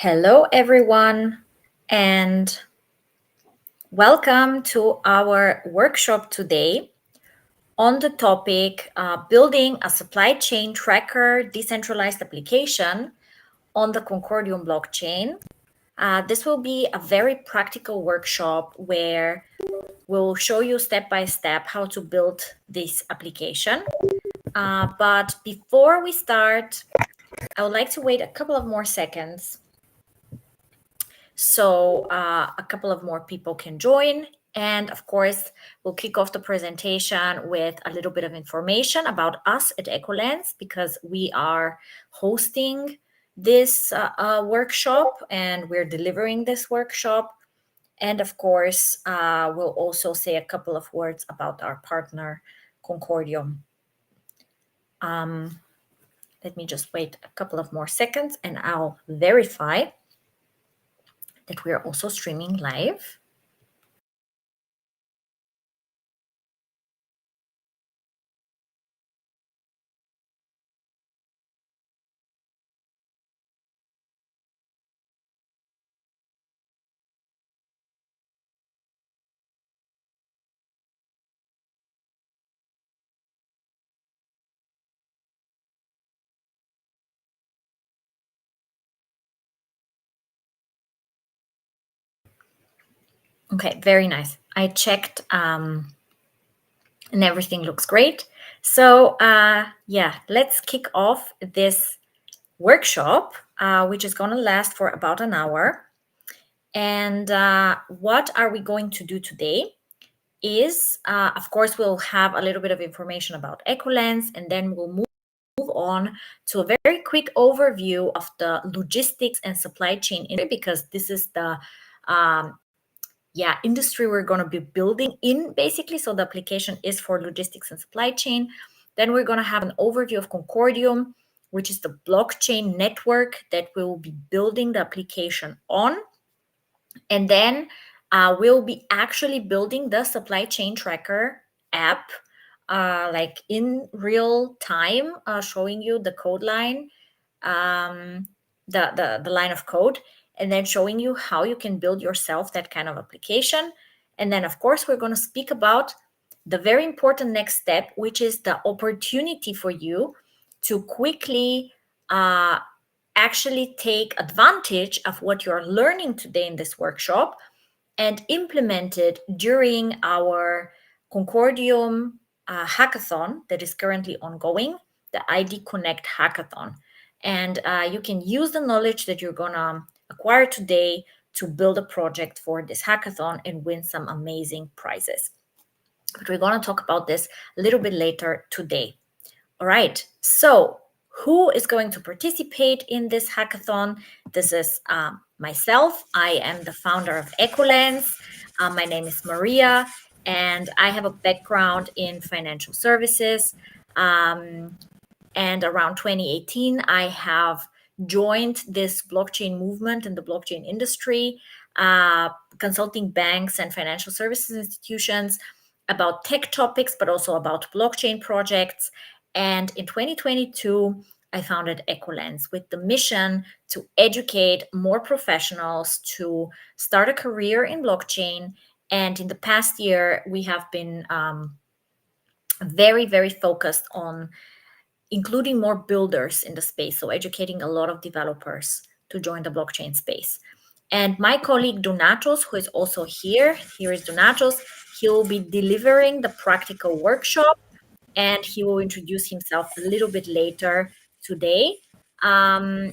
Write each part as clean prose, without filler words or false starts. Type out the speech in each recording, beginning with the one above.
Hello, everyone, and welcome to our workshop today on the topic building a supply chain tracker decentralized application on the Concordium blockchain. This will be a very practical workshop where we'll show you step by step how to build this application. But before we start, I would like to wait a couple of more seconds so a couple of more people can join. And of course, we'll kick off the presentation with a little bit of information about us at Ecolens, because we are hosting this workshop and we're delivering this workshop. And of course, we'll also say a couple of words about our partner, Concordium. Let me just wait a couple of more seconds and I'll verify that we are also streaming live. Okay, very nice. I checked and everything looks great. So yeah, let's kick off this workshop, which is going to last for about an hour. And what are we going to do today is, of course, we'll have a little bit of information about Ecolens, and then we'll move on to a very quick overview of the logistics and supply chain industry, because this is the industry we're going to be building in, basically. So the application is for logistics and supply chain. Then we're going to have an overview of Concordium, which is the blockchain network that we'll be building the application on. And then we'll be actually building the supply chain tracker app, like in real time, showing you the code line, the line of code, and then showing you how you can build yourself that kind of application. And then, of course, we're going to speak about the very important next step, which is the opportunity for you to quickly actually take advantage of what you're learning today in this workshop and implement it during our Concordium hackathon that is currently ongoing, the ID Connect hackathon. And you can use the knowledge that you're going to acquire today to build a project for this hackathon and win some amazing prizes. But we're going to talk about this a little bit later today. All right, so who is going to participate in this hackathon? This is myself. I am the founder of Ecolens. My name is Maria, and I have a background in financial services. And around 2018, I have joined this blockchain movement in the blockchain industry, consulting banks and financial services institutions about tech topics, but also about blockchain projects. And in 2022, I founded Ecolens with the mission to educate more professionals to start a career in blockchain. And in the past year, we have been very, very focused on including more builders in the space, so educating a lot of developers to join the blockchain space. And my colleague Donatos, who is also here is Donatos. He will be delivering the practical workshop, and he will introduce himself a little bit later today.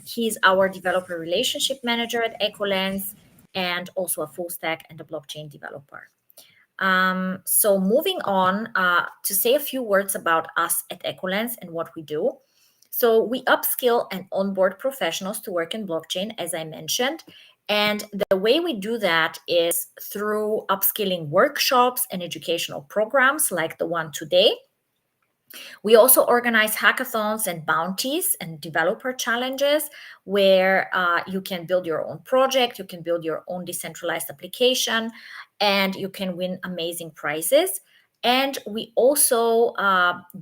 He's our developer relationship manager at Ecolens, and also a full stack and a blockchain developer. So moving on to say a few words about us at Ecolens and what we do. So we upskill and onboard professionals to work in blockchain, as I mentioned. And the way we do that is through upskilling workshops and educational programs like the one today. We also organize hackathons and bounties and developer challenges where you can build your own project, you can build your own decentralized application, and you can win amazing prizes. And we also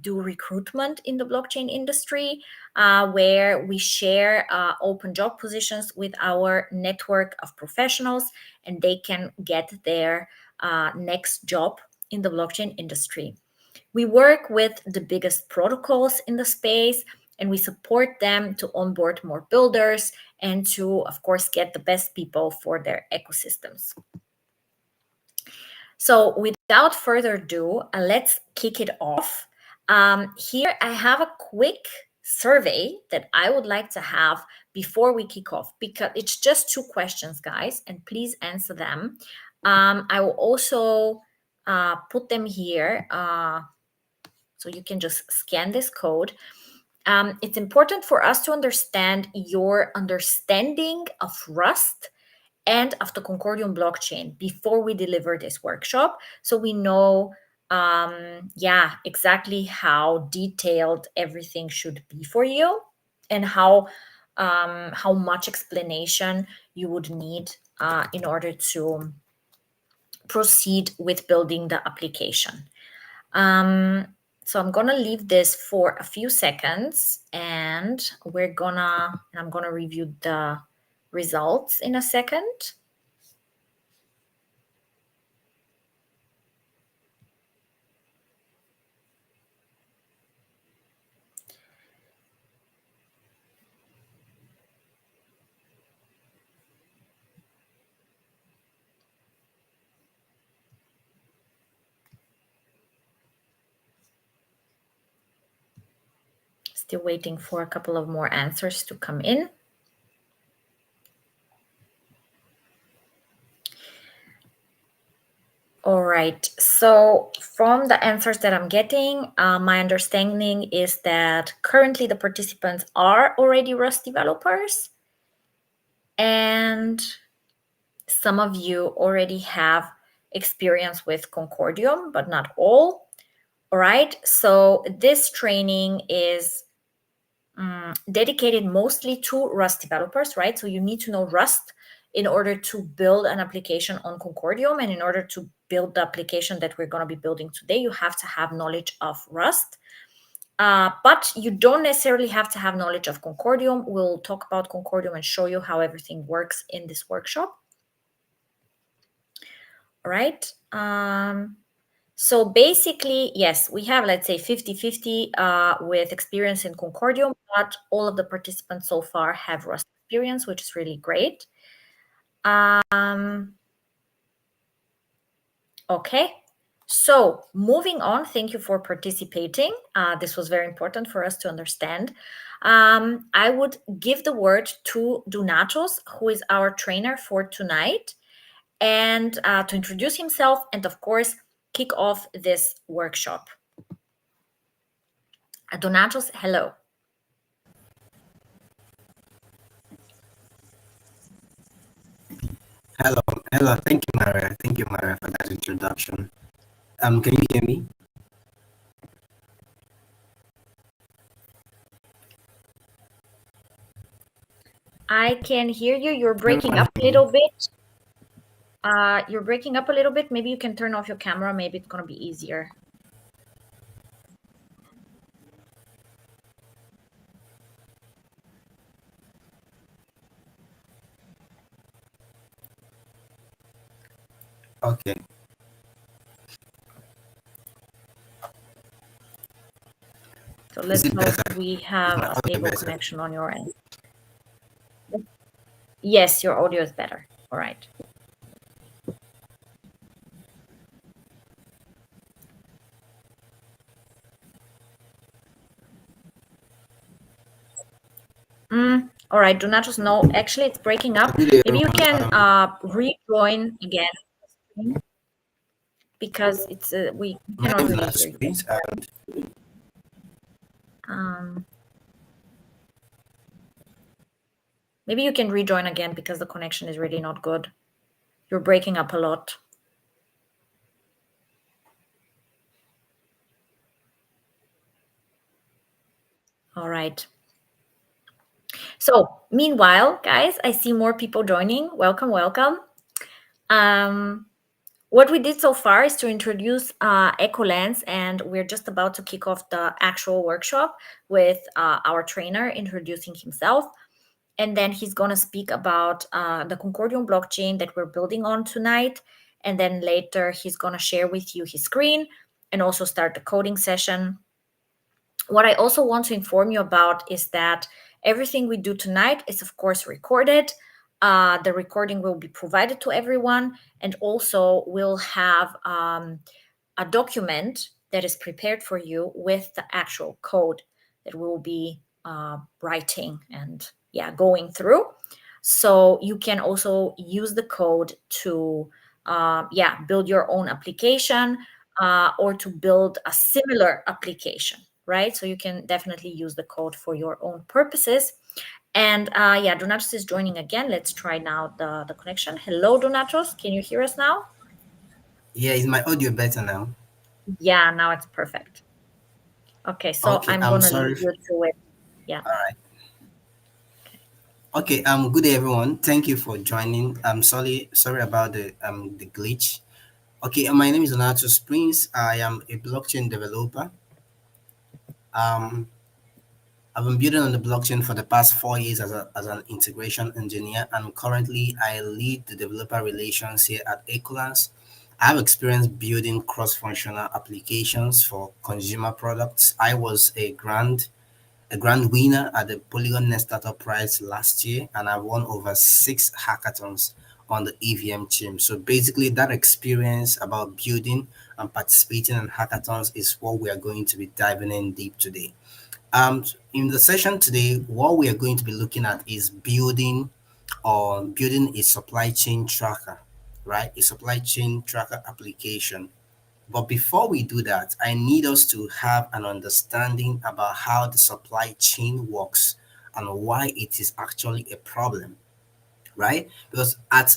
do recruitment in the blockchain industry, where we share open job positions with our network of professionals, and they can get their next job in the blockchain industry. We work with the biggest protocols in the space, and we support them to onboard more builders and to, of course, get the best people for their ecosystems. So, without further ado, let's kick it off. Here, I have a quick survey that I would like to have before we kick off, because it's just 2 questions, guys, and please answer them. I will also put them here, so you can just scan this code. It's important for us to understand your understanding of Rust and of the Concordium blockchain before we deliver this workshop, so we know exactly how detailed everything should be for you, and how much explanation you would need in order to proceed with building the application. So I'm gonna leave this for a few seconds, and I'm gonna review the results in a second. Still waiting for a couple of more answers to come in. All right. So from the answers that I'm getting, my understanding is that currently the participants are already Rust developers, and some of you already have experience with Concordium, but not all. All right. So this training is dedicated mostly to Rust developers, right? So you need to know Rust in order to build an application on Concordium. And in order to build the application that we're going to be building today, you have to have knowledge of Rust. But you don't necessarily have to have knowledge of Concordium. We'll talk about Concordium and show you how everything works in this workshop. All right. So basically, yes, we have, let's say, 50-50 with experience in Concordium, but all of the participants so far have Rust experience, which is really great. Okay, so moving on, thank you for participating. This was very important for us to understand. I would give the word to Donatos, who is our trainer for tonight, and to introduce himself and, of course, kick off this workshop. Donatos, hello. Hello, hello. Thank you, Maria. Thank you, Maria, for that introduction. Can you hear me? I can hear you. You're breaking up a little bit. You're breaking up a little bit. Maybe you can turn off your camera. Maybe it's gonna be easier. Okay. So let's Is it hope better? we Is have my a audio stable better? connection on your end. Yes, your audio is better. All right. All right, Donatos, no, actually it's breaking up. Really, Maybe you everyone, can rejoin again, because it's we my cannot name is really Natus, hear you. please, and Maybe you can rejoin again, because the connection is really not good. You're breaking up a lot. All right. So meanwhile, guys, I see more people joining. Welcome, welcome. Um, What we did so far is to introduce EcoLens, and we're just about to kick off the actual workshop with our trainer introducing himself. And then he's going to speak about the Concordium blockchain that we're building on tonight. And then later, he's going to share with you his screen and also start the coding session. What I also want to inform you about is that everything we do tonight is, of course, recorded. The recording will be provided to everyone, and also we'll have a document that is prepared for you with the actual code that we will be writing and going through. So you can also use the code to build your own application or to build a similar application, right? So you can definitely use the code for your own purposes. And Donatos is joining again. Let's try now the connection. Hello, Donatos. Can you hear us now? Yeah, is my audio better now? Yeah, now it's perfect. Okay, so Okay, I'm I'm gonna leave sorry. you to it. Yeah. All right. Okay, good day everyone. Thank you for joining. I'm sorry about the glitch. Okay, my name is Donato Springs. I am a blockchain developer. Um, I've been building on the blockchain for the past 4 years as an integration engineer, and currently I lead the developer relations here at Ecolance. I have experience building cross-functional applications for consumer products. I was a grand winner at the Polygon Next Startup Prize last year, and I won over 6 hackathons on the EVM team. So basically, that experience about building and participating in hackathons is what we are going to be diving in deep today. In the session today, what we are going to be looking at is building a supply chain tracker, right? A supply chain tracker application. But before we do that, I need us to have an understanding about how the supply chain works and why it is actually a problem, right? Because at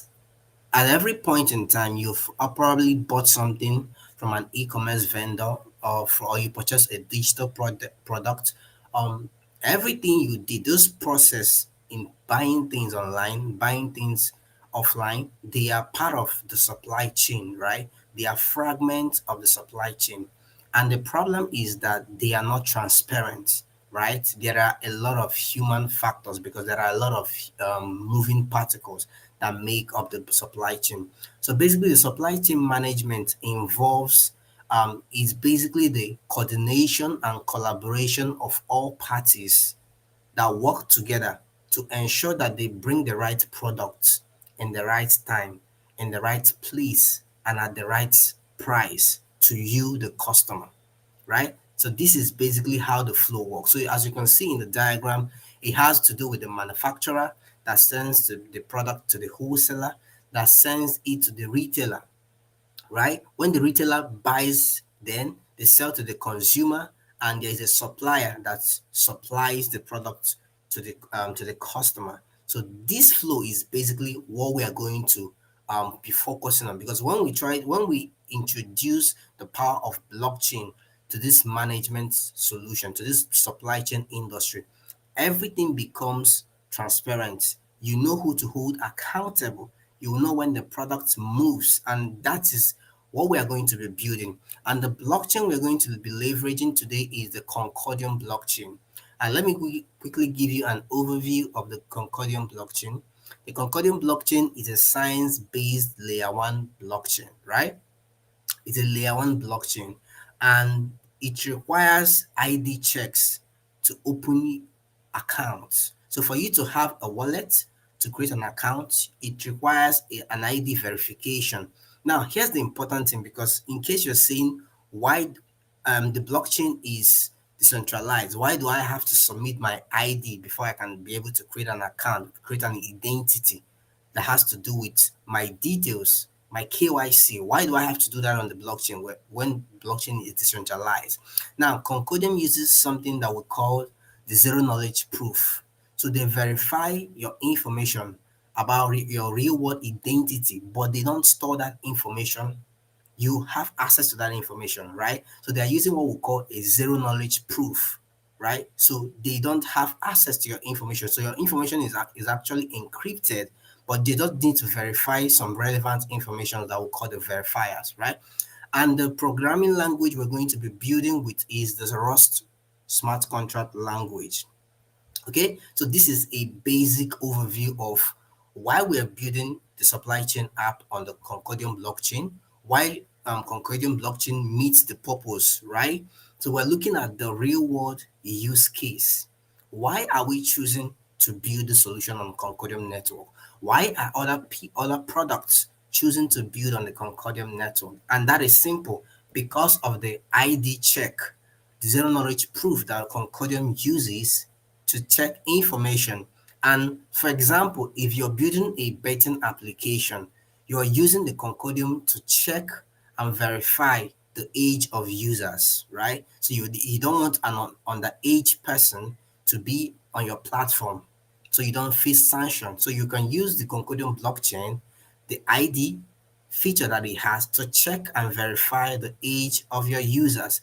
every point in time, you've probably bought something from an e-commerce vendor or you purchased a digital product. Um, Everything you did, those process in buying things online, buying things offline, they are part of the supply chain, right? They are fragments of the supply chain. And the problem is that they are not transparent, right? There are a lot of human factors because there are a lot of moving particles that make up the supply chain. So basically, the supply chain management involves is basically the coordination and collaboration of all parties that work together to ensure that they bring the right products in the right time, in the right place, and at the right price to you, the customer, right? So this is basically how the flow works. So as you can see in the diagram, it has to do with the manufacturer that sends the product to the wholesaler, that sends it to the retailer, right? When the retailer buys, then they sell to the consumer, and there is a supplier that supplies the product to the customer. So this flow is basically what we are going to be focusing on because when we introduce the power of blockchain to this management solution, to this supply chain industry, everything becomes transparent. You know who to hold accountable. You will know when the product moves, and that is what we are going to be building. And the blockchain we're going to be leveraging today is the Concordium blockchain. And let me quickly give you an overview of the Concordium blockchain. The Concordium blockchain is a science-based layer one blockchain, right? It's a layer one blockchain, and it requires ID checks to open accounts. So for you to have a wallet, to create an account, it requires an ID verification. Now, here's the important thing because in case you're saying why the blockchain is decentralized, why do I have to submit my ID before I can be able to create an account, create an identity that has to do with my details, my KYC? Why do I have to do that on the blockchain when blockchain is decentralized? Now, Concordium uses something that we call the zero knowledge proof. So they verify your information about your real world identity, but they don't store that information. You have access to that information, right? So they are using what we call a zero knowledge proof, right? So they don't have access to your information. So your information is actually encrypted, but they just need to verify some relevant information that we call the verifiers, right? And the programming language we're going to be building with is the Rust smart contract language. Okay, so this is a basic overview of why we are building the supply chain app on the Concordium blockchain, why Concordium blockchain meets the purpose, right? So we're looking at the real world use case. Why are we choosing to build the solution on Concordium network? Why are other products choosing to build on the Concordium network? And that is simple because of the ID check, the zero knowledge proof that Concordium uses to check information. And for example, if you're building a betting application, you are using the Concordium to check and verify the age of users, right? So you don't want an underage person to be on your platform, so you don't face sanction. So you can use the Concordium blockchain, the ID feature that it has to check and verify the age of your users.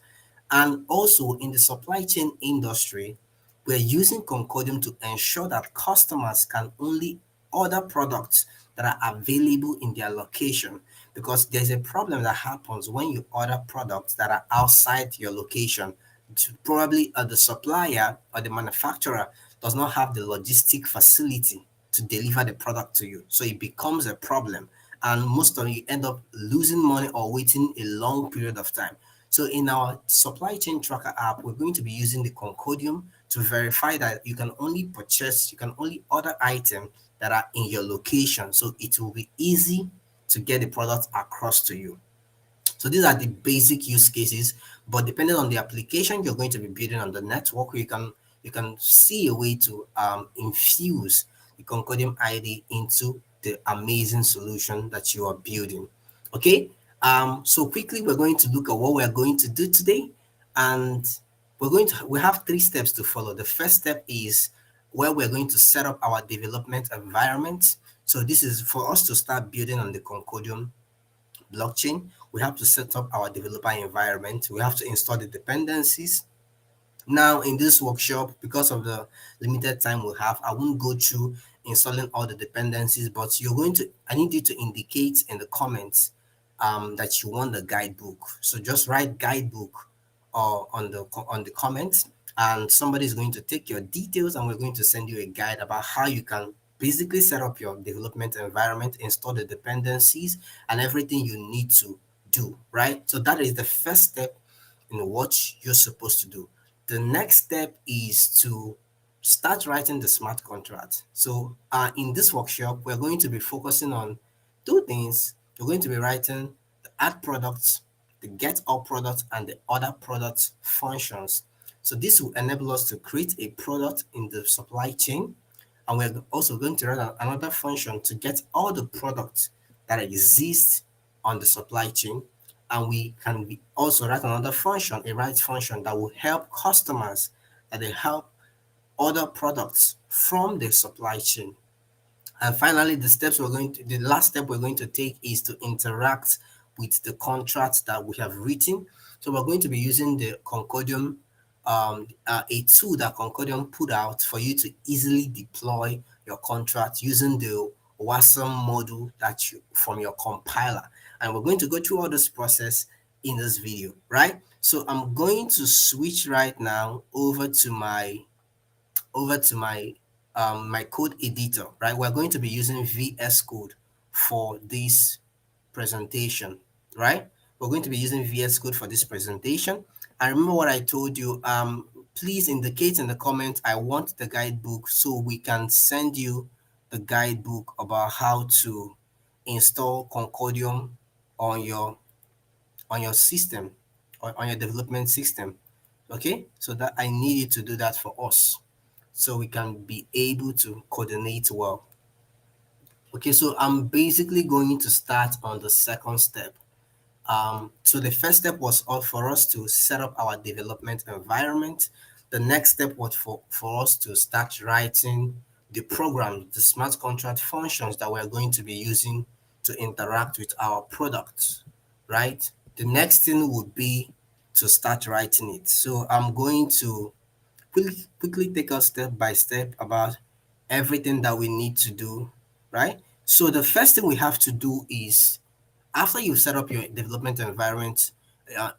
And also in the supply chain industry, we're using Concordium to ensure that customers can only order products that are available in their location, because there's a problem that happens when you order products that are outside your location. Probably the supplier or the manufacturer does not have the logistic facility to deliver the product to you. So it becomes a problem. And most of you end up losing money or waiting a long period of time. So in our supply chain tracker app, we're going to be using the Concordium to verify that you can only purchase, you can only order items that are in your location. So it will be easy to get the product across to you. So these are the basic use cases, but depending on the application you're going to be building on the network, you can see a way to infuse the Concordium ID into the amazing solution that you are building. Okay. So quickly we're going to look at what we're going to do today, and we have 3 steps to follow. The first step is where we're going to set up our development environment. So this is for us to start building on the Concordium blockchain. We have to set up our developer environment. We have to install the dependencies. Now, in this workshop, because of the limited time we have, I won't go through installing all the dependencies, but I need you to indicate in the comments that you want the guidebook. So just write guidebook on the comments, and somebody is going to take your details, and we're going to send you a guide about how you can basically set up your development environment, install the dependencies, and everything you need to do, right? So that is the first step in what you're supposed to do. The next step is to start writing the smart contract. So in this workshop, we're going to be focusing on 2 things. We're going to be writing the add products, the get all products, and the other products functions. So this will enable us to create a product in the supply chain, and we're also going to run another function to get all the products that exist on the supply chain. And we can also write another function, a write function that will help customers, that they help other products from the supply chain. And finally, the last step we're going to take is to interact with the contracts that we have written. So we're going to be using the Concordium, a tool that Concordium put out for you to easily deploy your contract using the WASM module from your compiler. And we're going to go through all this process in this video, right? So I'm going to switch right now over to my code editor, right? We're going to be using VS Code for this presentation, right? We're going to be using VS Code for this presentation. And remember what I told you, please indicate in the comments, I want the guidebook, so we can send you the guidebook about how to install Concordium on your system, or on your development system. Okay, so that I need you to do that for us, so we can be able to coordinate well. Okay, so I'm basically going to start on the second step. So the first step was all for us to set up our development environment. The next step was for us to start writing the program, the smart contract functions that we're going to be using to interact with our products, right? The next thing would be to start writing it. So I'm going to quickly take us step by step about everything that we need to do, right? So the first thing we have to do is, after you set up your development environment,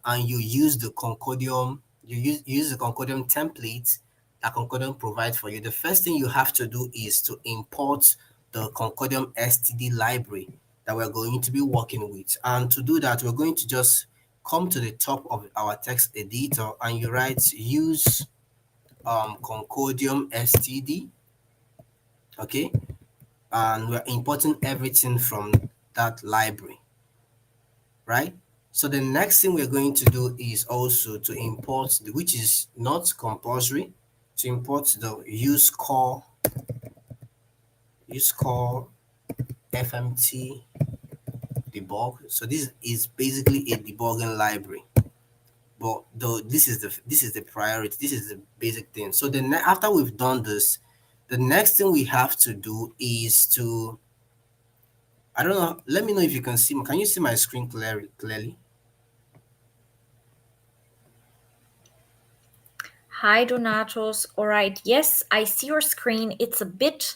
and you use the Concordium, you use the Concordium template that Concordium provides for you. The first thing you have to do is to import the Concordium STD library that we're going to be working with. And to do that, we're going to just come to the top of our text editor and you write use Concordium STD. Okay, and we're importing everything from that library, right? So the next thing we're going to do is also to import, which is not compulsory, to import the use core FMT debug. So this is basically a debugging library, but though this is the priority. This is the basic thing. So after we've done this, the next thing we have to do is to, I don't know. Let me know if you can see. Can you see my screen clearly? Hi, Donatos. All right. Yes, I see your screen. It's a bit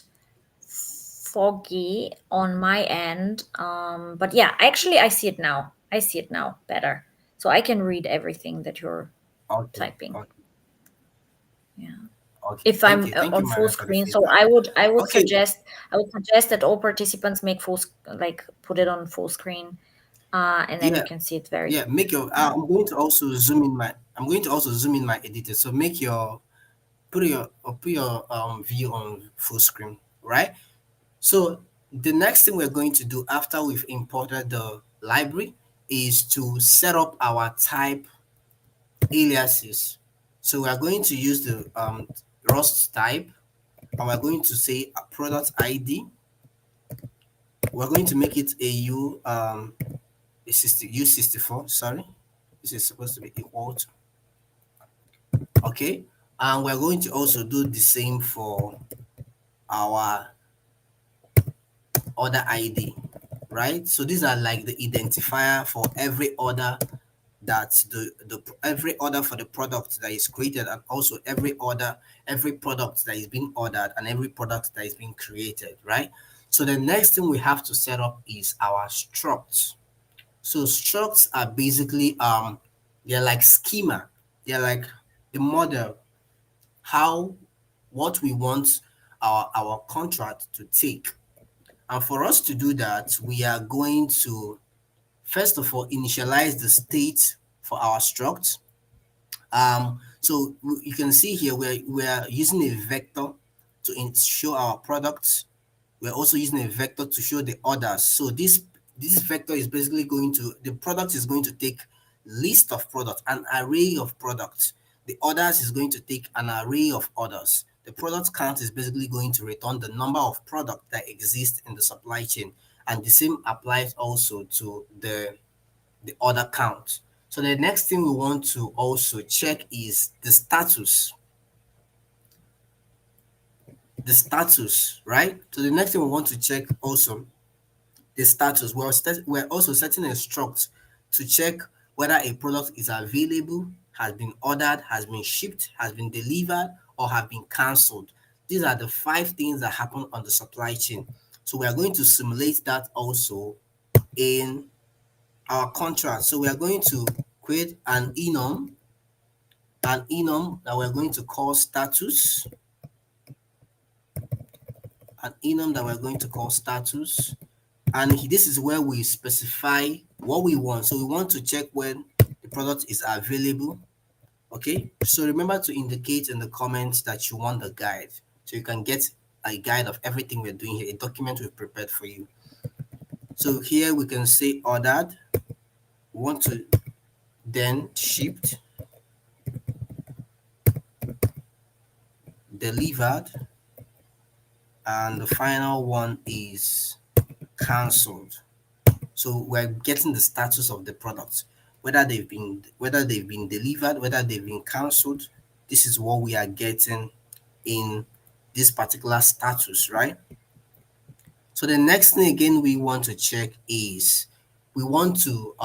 foggy on my end. But yeah, actually, I see it now. I see it now better. So I can read everything that you're Okay. typing. Okay. Yeah. Okay. If Thank I'm you. Thank you, on full Maria, for the screen, so feedback. I would Okay. suggest that all participants make like put it on full screen, and then you Yeah. can see it very Yeah. Make your. yeah. I'm going to also zoom in my. I'm going to also zoom in my editor. So put your view on full screen, right? So the next thing we're going to do after we've imported the library is to set up our type aliases. So we are going to use the Rust type, and we're going to say a product ID. We're going to make it a U64. Sorry, this is supposed to be equal to, okay. And we're going to also do the same for our order ID, right? So these are like the identifier for every order, that's the every order for the product that is created, and also every product that is being ordered, and every product that is being created, right? So the next thing we have to set up is our structs. So structs are basically they're like schema, they're like the model, how, what we want our contract to take. And for us to do that, we are going to first of all initialize the state for our struct. So you can see here we're using a vector to show our products. We're also using a vector to show the orders. So this vector is basically going to, the product is going to take list of products, an array of products. The orders is going to take an array of orders. The product count is basically going to return the number of product that exist in the supply chain. And the same applies also to the order count. So the next thing we want to also check is the status, right? So the next thing we want to check also the status. We're also setting a struct to check whether a product is available, has been ordered, has been shipped, has been delivered, or have been cancelled. These are the 5 things that happen on the supply chain. So we are going to simulate that also in our contract. So we are going to create an enum that we're going to call status, and this is where we specify what we want. So we want to check when the product is available. Okay, so remember to indicate in the comments that you want the guide, so you can get a guide of everything we're doing here, a document we've prepared for you. So here we can say ordered, we want to then shipped, delivered, and the final one is cancelled. So we're getting the status of the products, whether they've been delivered, whether they've been cancelled. This is what we are getting in this particular status, right? So the next thing again we want to check is we want to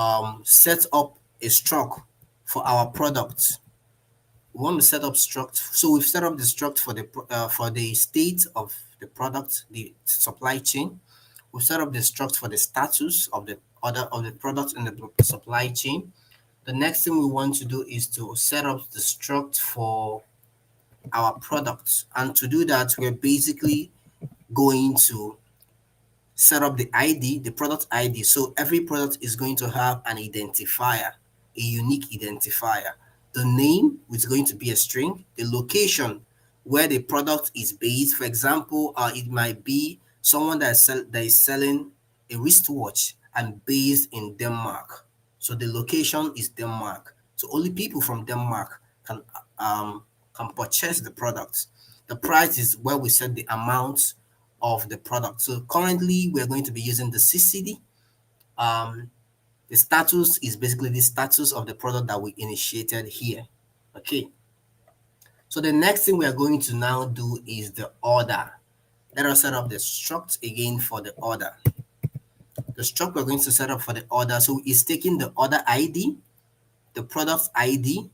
set up a struct for our products. We want to set up struct. So we've set up the struct for the state of the product, the supply chain. We set up the struct for the status of the order of the product in the supply chain. The next thing we want to do is to set up the struct for our products. And to do that, we're basically going to set up the ID, the product ID. So every product is going to have an identifier, a unique identifier. The name is going to be a string, the location where the product is based. For example, it might be someone that is selling a wristwatch and based in Denmark. So the location is Denmark. So only people from Denmark um, can purchase the product. The price is where we set the amount of the product. So currently we're going to be using the CCD. Um, the status is basically the status of the product that we initiated here. Okay. So the next thing we are going to now do is the order. Let us set up the struct again for the order. The struct we're going to set up for the order. So it's taking the order ID, the product ID,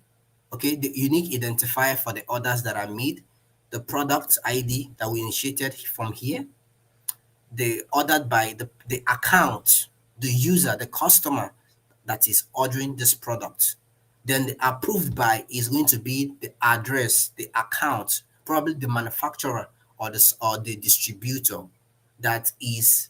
okay, the unique identifier for the orders that are made, the product ID that we initiated from here, the ordered by the account, the user, the customer that is ordering this product. Then the approved by is going to be the address, the account, probably the manufacturer or the distributor that is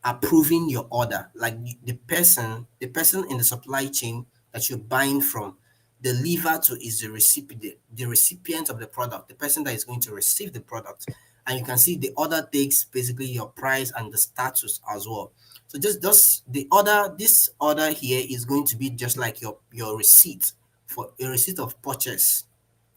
approving your order, like the person in the supply chain that you're buying from. Deliver to is the recipient of the product, the person that is going to receive the product. And you can see the order takes basically your price and the status as well. So just the order, this order here is going to be just like your receipt, for a receipt of purchase.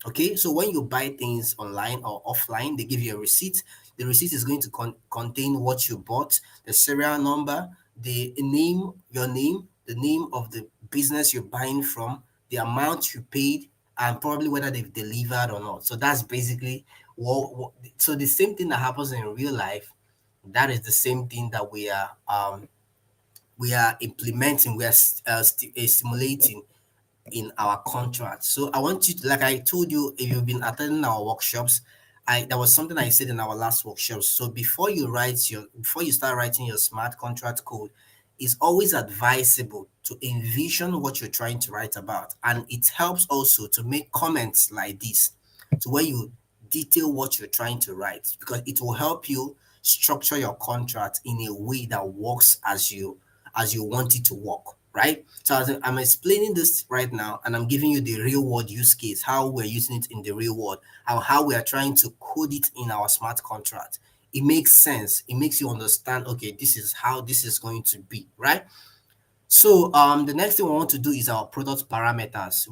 Okay, so when you buy things online or offline, they give you a receipt. The receipt is going to contain what you bought, the serial number, the name, your name, the name of the business you're buying from, the amount you paid, and probably whether they've delivered or not. So that's basically so the same thing that happens in real life, that is the same thing that we are implementing, we are simulating in our contract. So I want you to, like I told you, if you've been attending our workshops, that was something I said in our last workshop. So before you start writing your smart contract code, it's always advisable to envision what you're trying to write about. And it helps also to make comments like this, to where you detail what you're trying to write, because it will help you structure your contract in a way that works as you want it to work, right? So as I'm explaining this right now, and I'm giving you the real world use case, how we're using it in the real world, and how we are trying to code it in our smart contract. It makes sense. It makes you understand, okay, this is how this is going to be, right? So the next thing we want to do is our product parameters.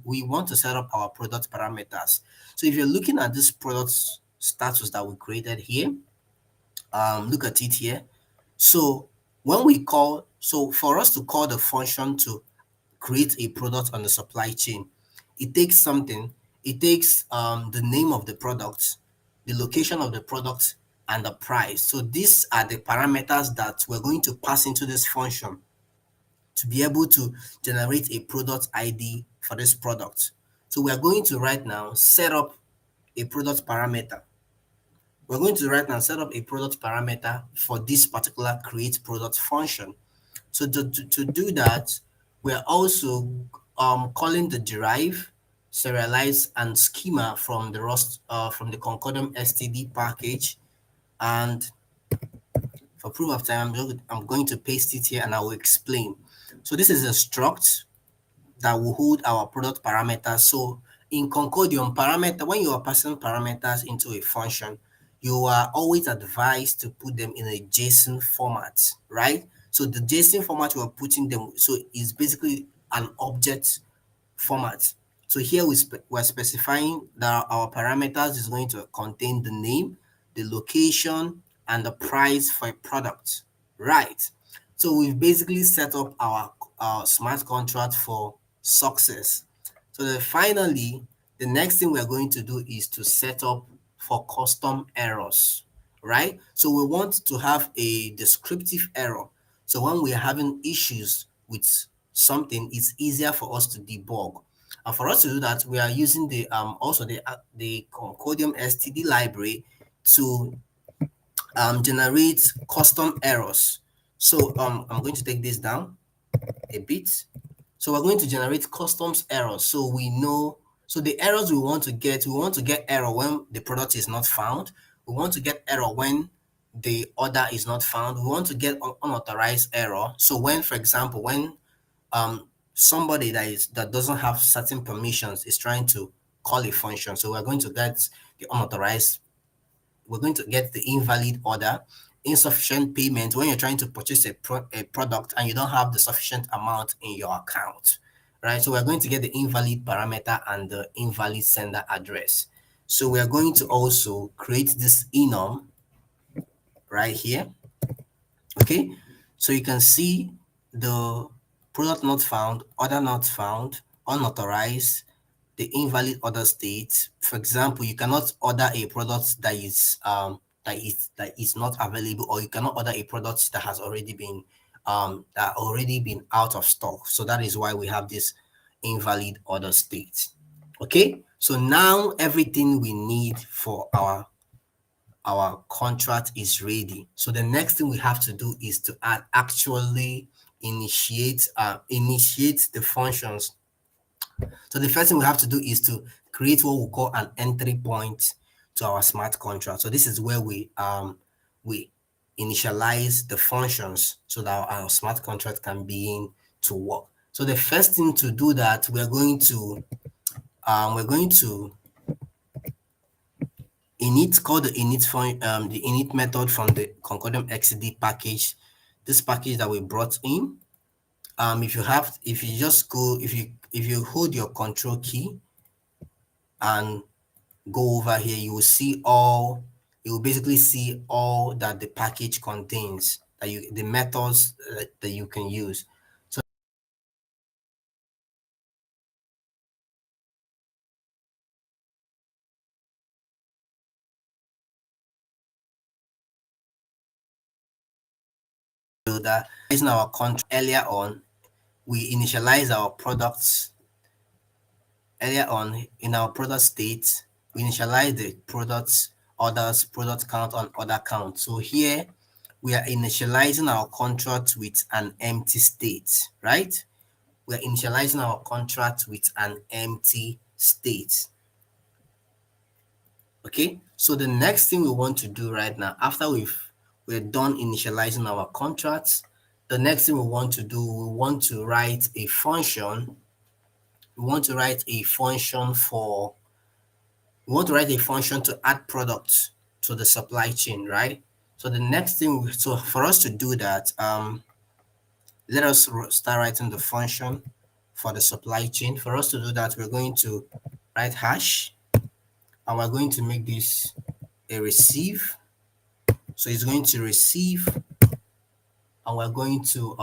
We want to set up our product parameters. So if you're looking at this product status that we created here, look at it here. So for us to call the function to create a product on the supply chain, it takes something. It takes the name of the product, the location of the product, and the price. So these are the parameters that we're going to pass into this function to be able to generate a product ID for this product. So we are going to right now set up a product parameter. We're going to right now set up a product parameter for this particular create product function. So to do that, we're also calling the derive, serialize, and schema from the Concordium STD package. And for proof of time, I'm going to paste it here and I will explain. So this is a struct that will hold our product parameters. So in Concordium, when you are passing parameters into a function, you are always advised to put them in a JSON format, right? So the JSON format you are putting them, so is basically an object format. So here we're specifying that our parameters is going to contain the name, the location, and the price for a product, right? So we've basically set up our smart contract for success. So then finally, the next thing we're going to do is to set up for custom errors, right? So we want to have a descriptive error. So when we're having issues with something, it's easier for us to debug. And for us to do that, we are using the Concordium STD library to Generate custom errors. So I'm going to take this down a bit. So we're going to generate customs errors. So we know, so the errors we want to get error when the product is not found. We want to get error when the order is not found. We want to get unauthorized error. So when, for example, when somebody that doesn't have certain permissions is trying to call a function, so we're going to get the unauthorized, we're going to get the invalid order, insufficient payment when you're trying to purchase a product and you don't have the sufficient amount in your account, right? So we're going to get the invalid parameter and the invalid sender address. So we are going to also create this enum right here. Okay, so you can see the product not found, order not found, unauthorized, the invalid order state. For example, you cannot order a product that is not available, or you cannot order a product that has already been out of stock. So that is why we have this invalid order state. Okay, so now everything we need for our contract is ready. So the next thing we have to do is to actually initiate the functions. So the first thing we have to do is to create what we call an entry point to our smart contract. So this is where we initialize the functions so that our smart contract can begin to work. So the first thing to do that, we're going to init call the init method from the Concordium XCD package. This package that we brought in. If you just go, if you hold your control key and go over here, you will basically see all that the package contains, the methods that you can use. So that is our contract earlier on, we initialize our products earlier on in our product state. We initialize the products, orders, product count, and order count. So here we are initializing our contract with an empty state, right? We're initializing our contract with an empty state. Okay, so the next thing we want to do right now, after we're done initializing our contracts, the next thing we want to do, we want to write a function. We want to write a function for we want to write a function to add products to the supply chain, right? So the next thing, so for us to do that, let us start writing the function for the supply chain. For us to do that, we're going to write hash, and we're going to make this a receive. So it's going to receive, and we're going to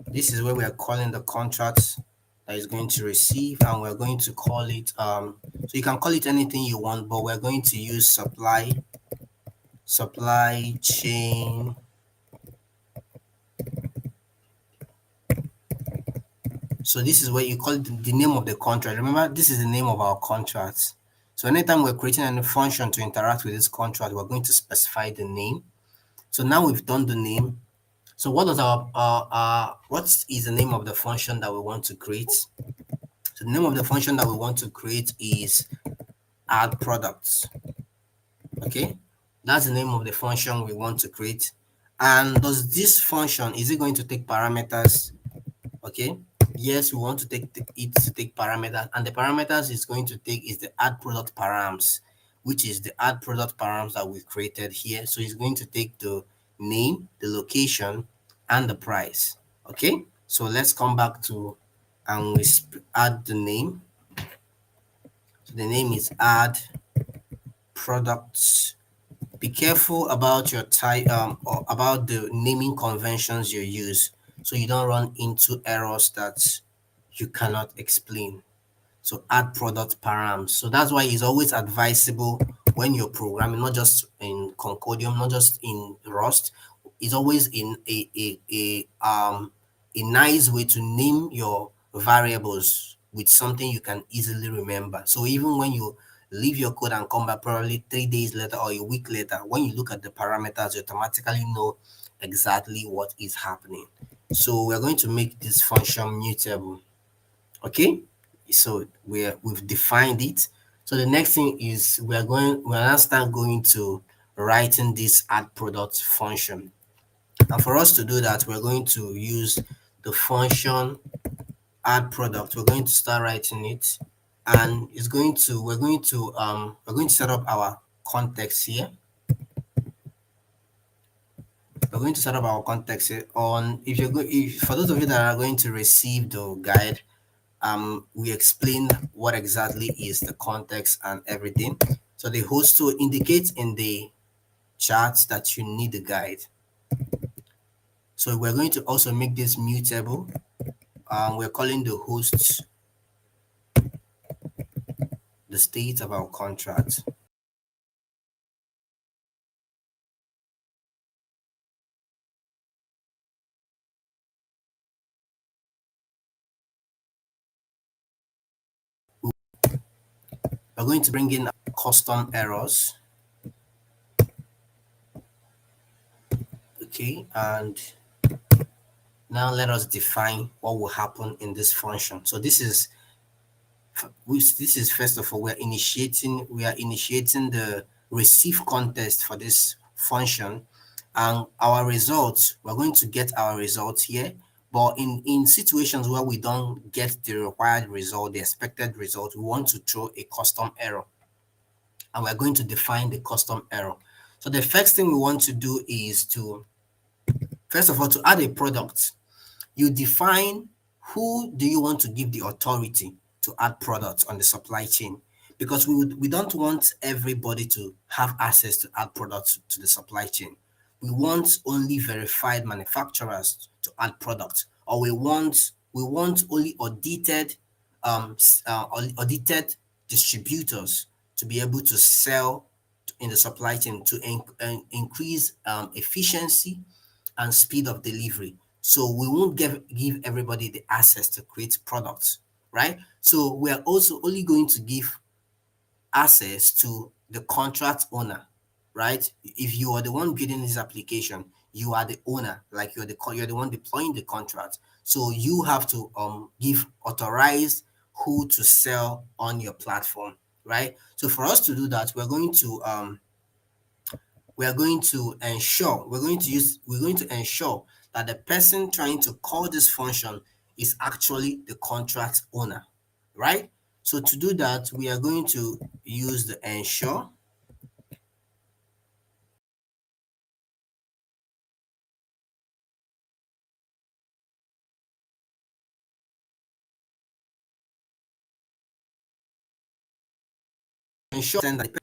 this is where we are calling the contract that is going to receive, and we're going to call it so you can call it anything you want, but we're going to use supply chain. So this is where you call it the name of the contract. Remember, this is the name of our contract. So anytime we're creating any function to interact with this contract, we're going to specify the name. So now we've done the name. So what is what is the name of the function that we want to create? So the name of the function that we want to create is add products. Okay, that's the name of the function we want to create. And does this function, is it going to take parameters? Okay, yes, we want to take it to take parameters, and the parameters is going to take is the add product params, which is the add product params that we created here. So it's going to take the name, the location, and the price. Okay, so let's come back to and we add the name. So the name is add products. Be careful about your type or about the naming conventions you use, so you don't run into errors that you cannot explain. So add product params. So that's why it's always advisable when you're programming, not just in Concordium, not just in Rust. It's always in a nice way to name your variables with something you can easily remember. So even when you leave your code and come back probably 3 days later or a week later. When you look at the parameters, you automatically know exactly what is happening. So we're going to make this function mutable. Okay, so we've defined it. So the next thing is we're now start going to writing this add product function. And for us to do that, we're going to use the function add product. We're going to start writing it, and it's going to we're going to set up our context here. We're going to set up our context here on if for those of you that are going to receive the guide, we explain what exactly is the context and everything. So the host will indicate in the chat that you need the guide. So we're going to also make this mutable. We're calling the hosts the state of our contract. We're going to bring in custom errors. Okay, and now let us define what will happen in this function. So this is first of all we are initiating the receive context for this function, and our results, we're going to get our results here. But in situations where we don't get the required result, the expected result, we want to throw a custom error, and we're going to define the custom error. So the first thing we want to do is to first of all to add a product. You define who do you want to give the authority to add products on the supply chain, because we don't want everybody to have access to add products to the supply chain. We want only verified manufacturers to add products, or we want only audited distributors to be able to sell in the supply chain to increase efficiency and speed of delivery. So we won't give everybody the access to create products, right? So we are also only going to give access to the contract owner, right? If you are the one building this application, you are the owner, like you're the one deploying the contract. So you have to give authorize who to sell on your platform, right? So for us to do that, we're going to ensure that the person trying to call this function is actually the contract owner, right? So to do that, we are going to use the ensure that the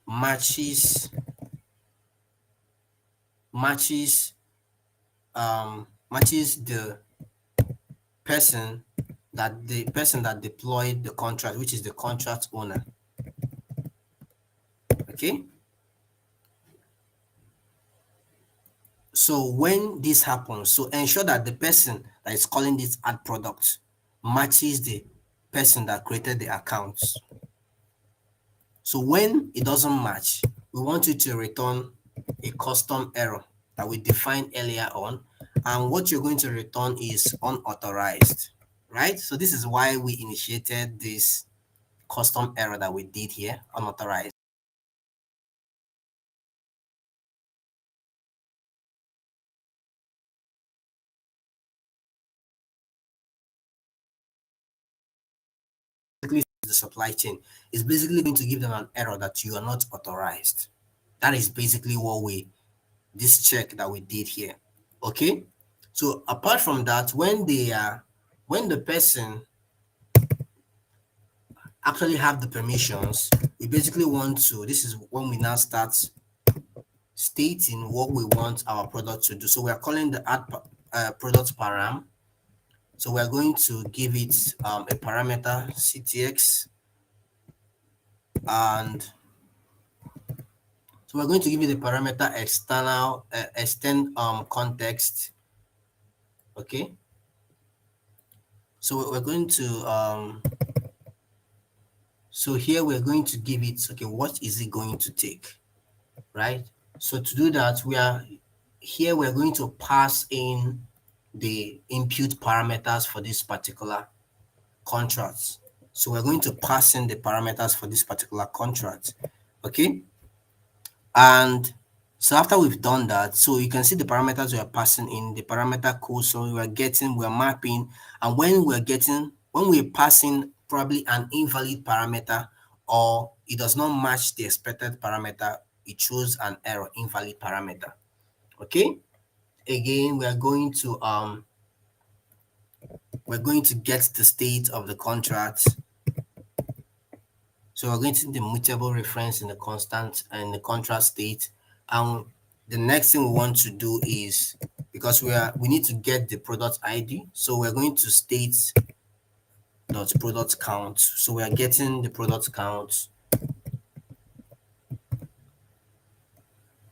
matches matches matches the person that deployed the contract, which is the contract owner. Okay. So when this happens, so ensure that the person that is calling this add product matches the person that created the accounts. So when it doesn't match, we want you to return a custom error that we defined earlier on. And what you're going to return is unauthorized, right? So this is why we initiated this custom error that we did here, unauthorized. Basically, the supply chain is basically going to give them an error that you are not authorized. That is basically this check that we did here. Okay. So apart from that, when the person actually have the permissions, we basically want to, this is when we now start stating what we want our product to do. So we are calling the add product param. So we're going to give it a parameter ctx, and so we're going to give it a parameter external extend context. Okay. So we're going to So here we're going to give it, okay, what is it going to take, right? So to do that, we're going to pass in the input parameters for this particular contract. So we're going to pass in the parameters for this particular contract, okay? And so after we've done that, so you can see the parameters we are passing in, the parameter code. So we're mapping, and when we're passing probably an invalid parameter or it does not match the expected parameter, it shows an error, invalid parameter. Okay. Again, we're going to get the state of the contract. So we're going to the mutable reference in the constant and the contract state. And the next thing we want to do is, because we need to get the product ID, so we're going to state dot product count. So we are getting the product count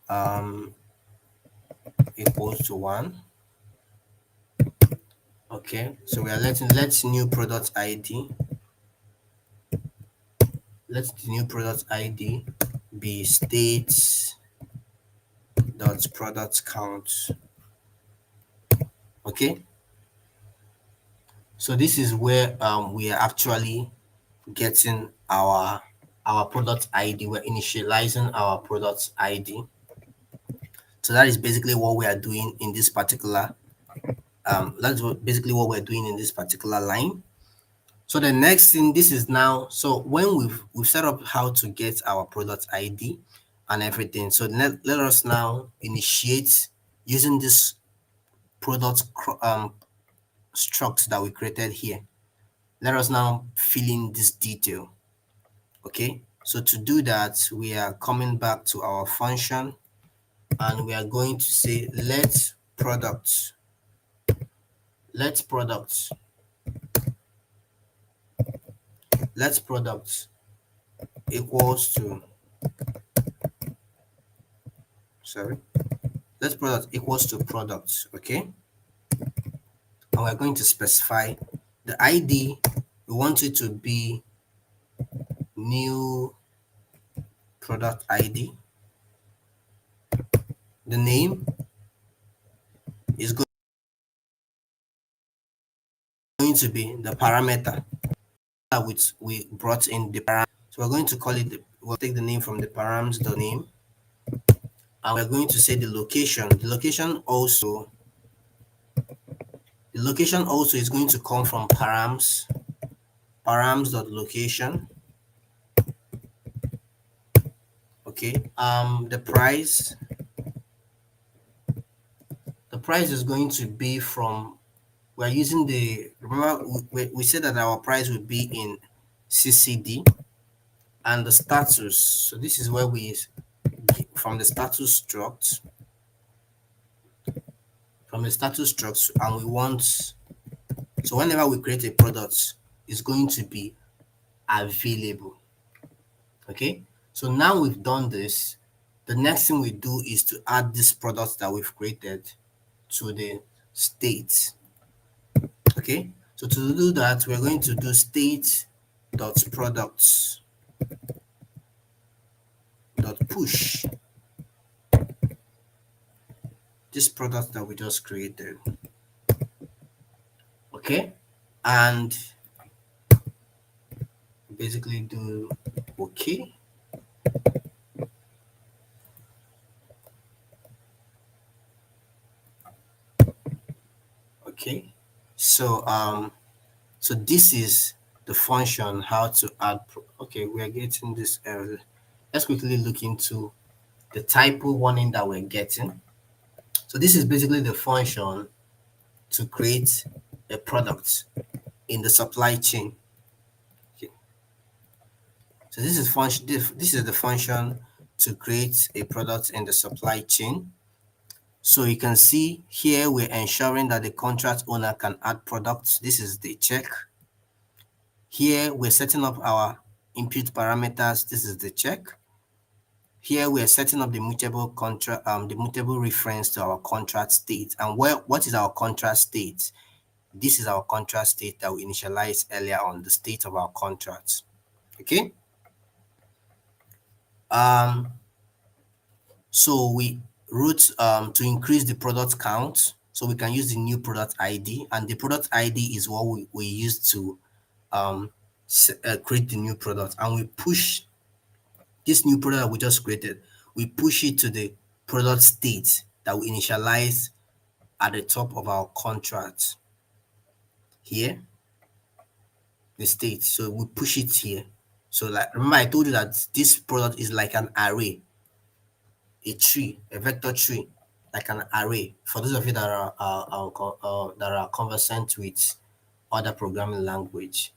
um equals to 1. Okay, so we are let's new product ID. Let the new product ID be state dot product count. Okay, so this is where we are actually getting our product ID. We're initializing our product ID. So that is basically what we are doing in this particular basically what we're doing in this particular line. So the next thing, this is now, so when we've set up how to get our product ID and everything. So let us now initiate using this product struct that we created here. Let us now fill in this detail. Okay, so to do that, we are coming back to our function and we are going to say product let product let product equals to sorry let product equals to product. Okay, and we're going to specify the ID. We want it to be new product ID. The name is going to be the parameter which we brought in the param. So we're going to call it we'll take the name from the params, the name, and we're going to say the location. The location also is going to come from params.location. Okay, the price is going to be from, we're using remember we said that our price would be in CCD, and the status, so this is where from the status struct and we want, so whenever we create a product, it's going to be available. Okay, so now we've done this. The next thing we do is to add this product that we've created to the state. Okay, so to do that, we're going to do state dot products dot push this product that we just created. Okay, and basically do okay. Okay, so so this is the function how to add okay, we are getting this error. Let's quickly look into the typo warning that we're getting. So this is basically the function to create a product in the supply chain. Okay. So this is the function to create a product in the supply chain. So you can see here we're ensuring that the contract owner can add products. This is the check. Here we're setting up our input parameters. This is the check. Here we are setting up the mutable reference to our contract state. And what is our contract state? This is our contract state that we initialized earlier on, the state of our contract. Okay. Um, so we wrote to increase the product count. So we can use the new product ID, and the product ID is what we use to um, create the new product. And we push this new product that we just created, we push it to the product state that we initialize at the top of our contract here, the state. So we push it here. So like remember I told you that this product is like an array, a tree, a vector tree, like an array. For those of you that are conversant with other programming language.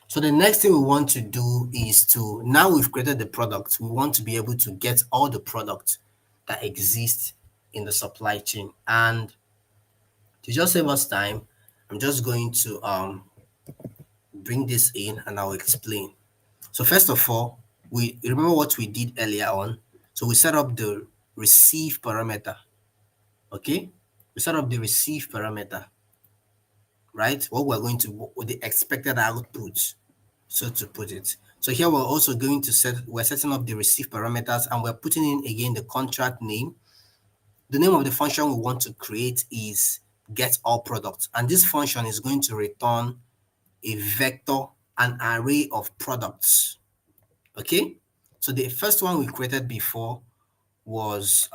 So the next thing we want to do is to, now we've created the product, we want to be able to get all the products that exist in the supply chain. And to just save us time, I'm just going to bring this in and I'll explain. So first of all, we remember what we did earlier on. So we set up the receive parameter. Okay, we set up the receive parameter, right? What we're going to, what the expected output, so to put it. So here we're also going to we're setting up the receive parameters, and we're putting in again the contract name. The name of the function we want to create is get all products, and this function is going to return a vector, an array of products. Okay, so the first one we created before was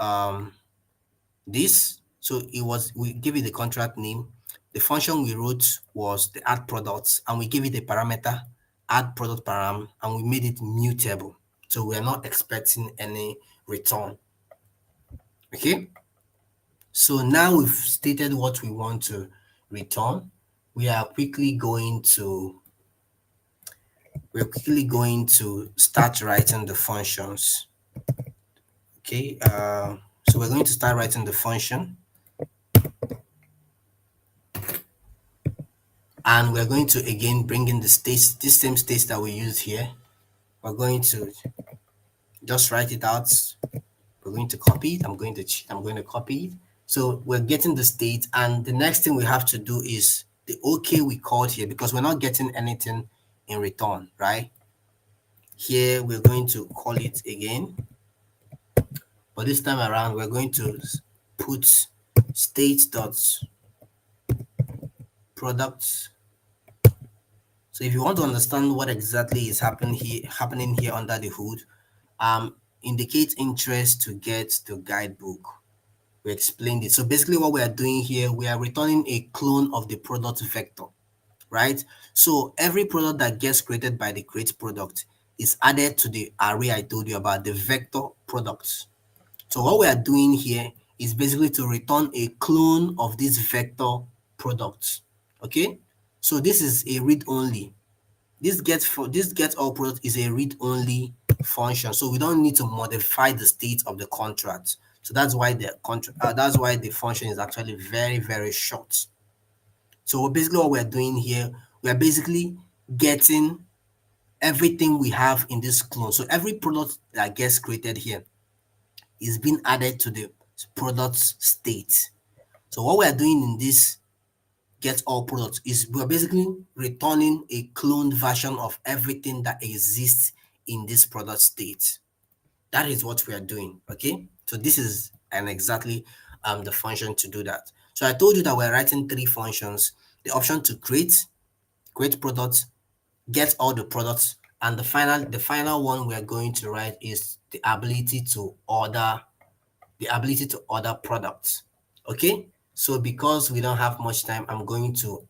this. So it was, we give it the contract name. The function we wrote was the add products, and we give it a parameter, add product param, and we made it mutable. So we're not expecting any return. Okay. So now we've stated what we want to return. We are quickly going to start writing the functions. Okay. So we're going to start writing the function. And we're going to again bring in the states, this same states that we use here. We're going to just write it out. We're going to copy it. I'm going to copy it. So we're getting the state, and the next thing we have to do is the OK we called here, because we're not getting anything in return, right? Here we're going to call it again, but this time around we're going to put state dot products. So if you want to understand what exactly is happening here under the hood, indicate interest to get the guidebook. We explained it. So basically what we are doing here, we are returning a clone of the product vector, right? So every product that gets created by the create product is added to the array I told you about, the vector products. So what we are doing here is basically to return a clone of this vector products. Okay, so this is a read only. This get all product is a read only function, so we don't need to modify the state of the contract. So that's why the function is actually very, very short. So basically what we're doing here, we are basically getting everything we have in this clone. So every product that gets created here is being added to the product state. So what we're doing in this get all products is we're basically returning a cloned version of everything that exists in this product state. That is what we are doing. Okay, so this is an exactly the function to do that. So I told you that we're writing three functions: the option to create products, get all the products, and the final one we are going to write is the ability to order products. Okay, so because we don't have much time, I'm going to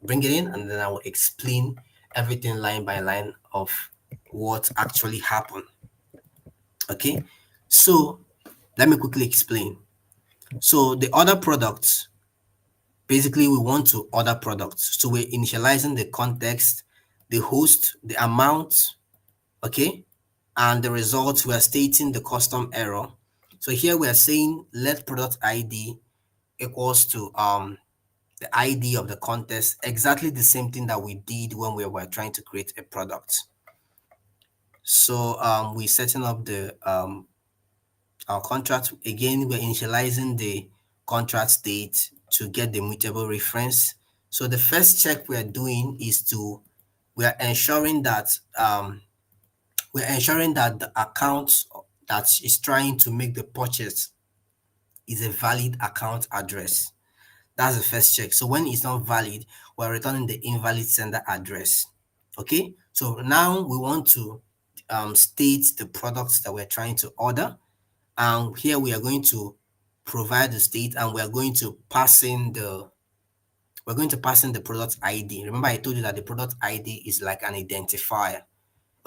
bring it in, and then I will explain everything line by line of what actually happened. Okay, so let me quickly explain. So the order products, basically we want to order products, so we're initializing the context, the host, the amount. Okay, and the results, we are stating the custom error. So here we are saying let product ID equals to the ID of the contest, exactly the same thing that we did when we were trying to create a product. So we're setting up the our contract. Again, we're initializing the contract state to get the mutable reference. So the first check we're doing is to we are ensuring that the account that is trying to make the purchase is a valid account address. That's the first check. So when it's not valid, we're returning the invalid sender address. Okay. So now we want to state the products that we're trying to order. And here we are going to provide the state, and we're going to pass in the product ID. Remember, I told you that the product ID is like an identifier.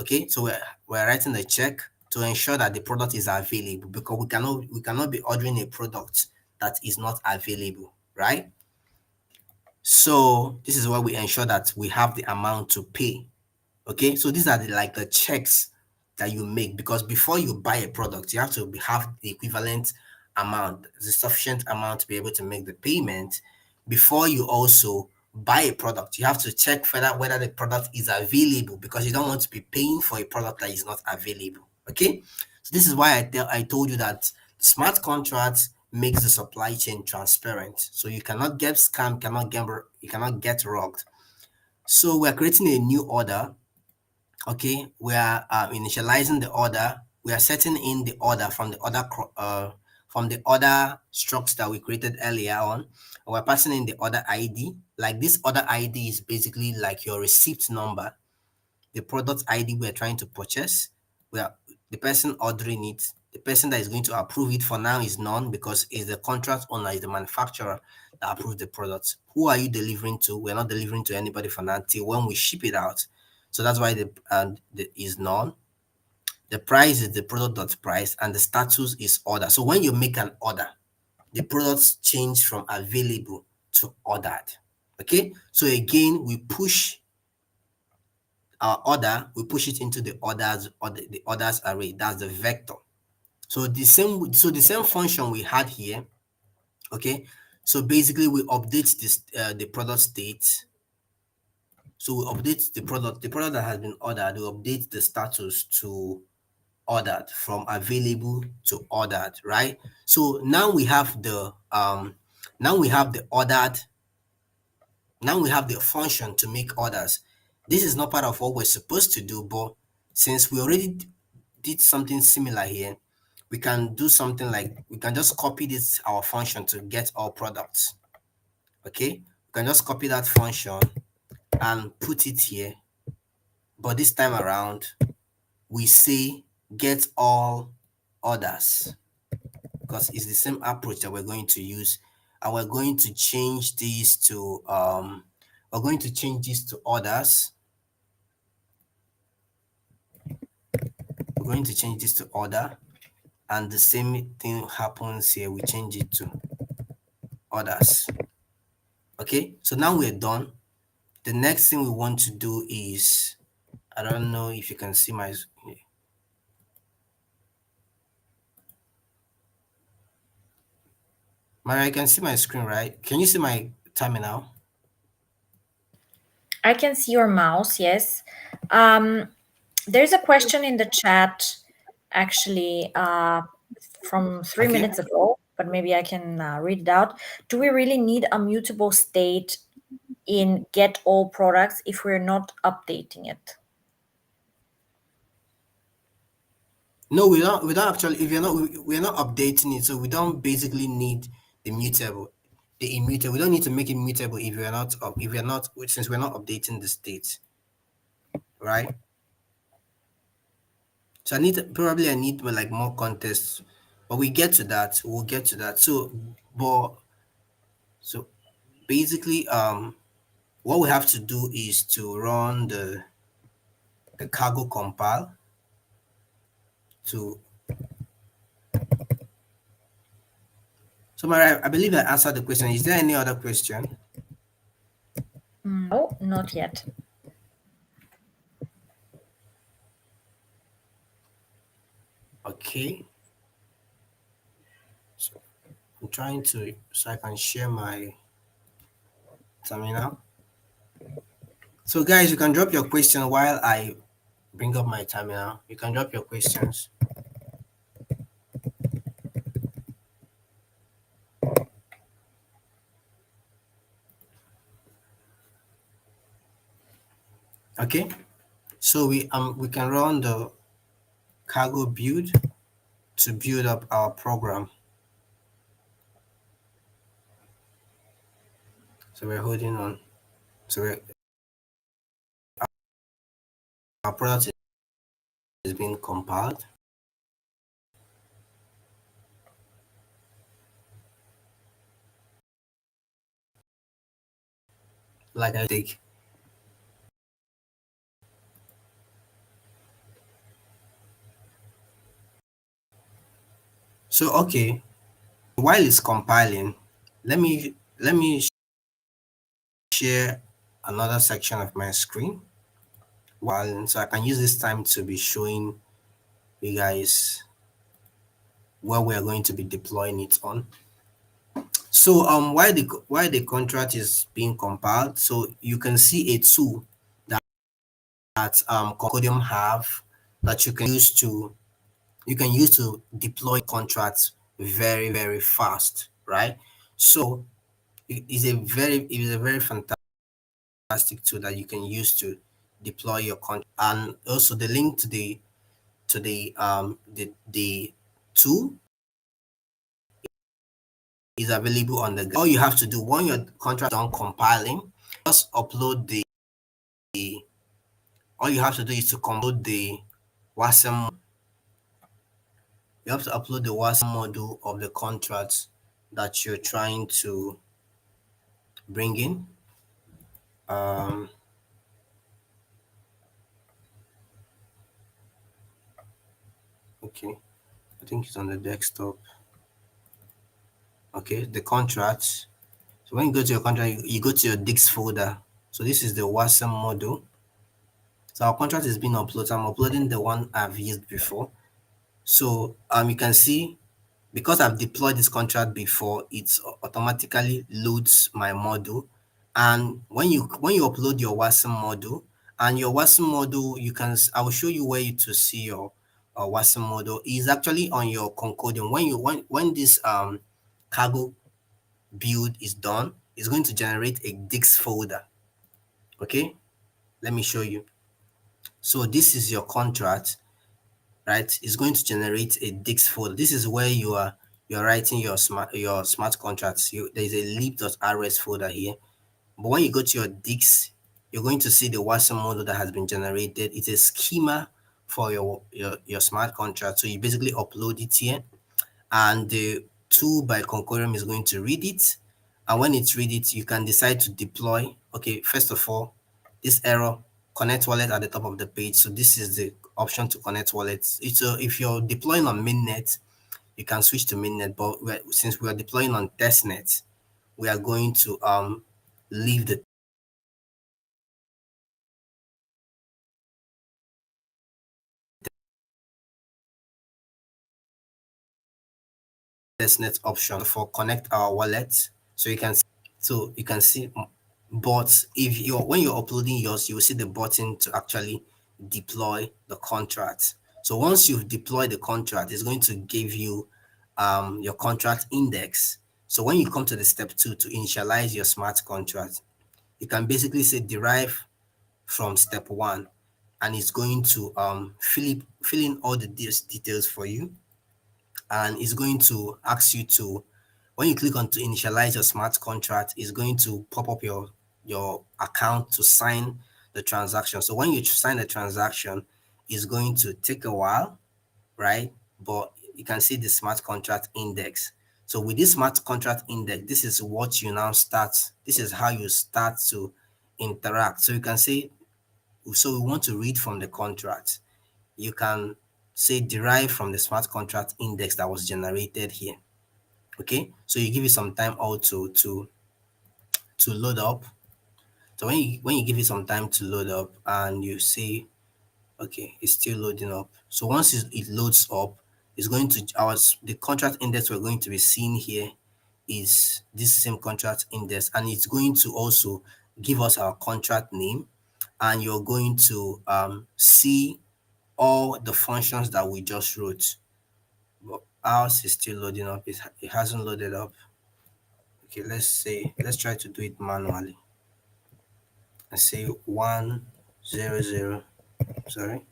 Okay, so we're writing a check to ensure that the product is available, because we cannot be ordering a product that is not available, right? So this is where we ensure that we have the amount to pay. Okay, so these are the checks that you make, because before you buy a product, you have to have the equivalent amount, the sufficient amount to be able to make the payment. Before you also buy a product, you have to check whether the product is available, because you don't want to be paying for a product that is not available. Okay, so this is why I told you that smart contracts makes the supply chain transparent, so you cannot get scammed, you cannot get robbed. So we're creating a new order. Okay, we are initializing the order. We are setting in the order from the order struct that we created earlier on. We're passing in the order ID. Like, this order ID is basically like your receipt number, the product ID we're trying to purchase. We are the person ordering it. The person that is going to approve it for now is none, because it's the contract owner, is the manufacturer that approved the product. Who are you delivering to? We're not delivering to anybody for now until when we ship it out. So that's why the is none. The price is the product dot price, and the status is order. So when you make an order, the products change from available to ordered. Okay. So again, we push it into the orders array. That's the vector. So the same function we had here. Okay. So basically we update the product state. So we update the product that has been ordered. We update the status to ordered, from available to ordered, right? So now we have the function to make orders. This is not part of what we're supposed to do, but since we already did something similar here, we can do something like, we can just copy this our function to get all products. Okay, we can just copy that function and put it here, but this time around we say get all orders, because it's the same approach that we're going to use. And we're going to change this to orders. We're going to change this to order, and the same thing happens here. We change it to orders. Okay, so now we're done. The next thing we want to do is, I don't know if you can see my, Mary, I can see my screen, right? Can you see my terminal? I can see your mouse, yes. Um, there's a question in the chat, actually, from three Okay. minutes ago, but maybe I can read it out. Do we really need a mutable state in get all products if we're not updating it? No, we don't. We don't actually. If you're not, we're not updating it, so we don't basically need the mutable, the immutable. We don't need to make it mutable if we're not up. If we're not, since we're not updating the state, right? So I need like more context, but we get to that. We'll get to that. So basically, what we have to do is to run the cargo compile to. So Mara, I believe I answered the question. Is there any other question? No, not yet. Okay. So I'm trying to, so I can share my terminal. So guys, you can drop your question while I bring up my terminal. You can drop your questions. Okay, so we can run the cargo build to build up our program. So we're holding on. So our product is being compiled. Like I take. So okay, while it's compiling, let me share another section of my screen while so I can use this time to be showing you guys where we are going to be deploying it on. So while the contract is being compiled, so you can see a tool that Concordium have that you can use to deploy contracts very very fast, right? So it is a very fantastic tool that you can use to deploy your contract, and also the link to the tool is available on the. All you have to do when your contract is done compiling, just upload the. All you have to do is to upload the WASM. You have to upload the WASM module of the contract that you're trying to bring in. Um, okay, I think it's on the desktop. Okay, the contract. So when you go to your contract, you go to your Dix folder. So this is the WASM module. So our contract is being uploaded. I'm uploading the one I've used before. So you can see because I've deployed this contract before, it automatically loads my module. And when you upload your WASM module and your WASM module, I will show you where to see your WASM module is actually on your Concordium. When this cargo build is done, it's going to generate a Dix folder. Okay, let me show you. So this is your contract, right? It's going to generate a Dix folder. This is where you're writing your smart contracts. There's a lib.rs folder here. But when you go to your Dix, you're going to see the WASM model that has been generated. It's a schema for your smart contract. So you basically upload it here, and the tool by Concordium is going to read it. And when it's read it, you can decide to deploy. Okay, first of all, this error, connect wallet at the top of the page. So this is the option to connect wallets. If you're deploying on mainnet, you can switch to mainnet. But since we are deploying on testnet, we are going to leave the testnet option for connect our wallet. So you can see, but if you're when you're uploading yours, you will see the button to actually deploy the contract. So once you've deployed the contract, it's going to give you your contract index. So when you come to the step 2 to initialize your smart contract, you can basically say derive from step 1, and it's going to fill in all the details for you, and it's going to ask you to, when you click on to initialize your smart contract, it's going to pop up your account to sign the transaction. So when you sign the transaction, it's going to take a while, right? But you can see the smart contract index. So with this smart contract index, this is what you now start. This is how you start to interact. So you can say, so we want to read from the contract. You can say derive from the smart contract index that was generated here. Okay, so you give it some time also to load up. So when you give it some time to load up and you see, okay, it's still loading up. So once it loads up, it's going to the contract index we're going to be seeing here is this same contract index, and it's going to also give us our contract name, and you're going to see all the functions that we just wrote. But ours is still loading up. It hasn't loaded up. Okay, let's try to do it manually. I say one zero zero sorry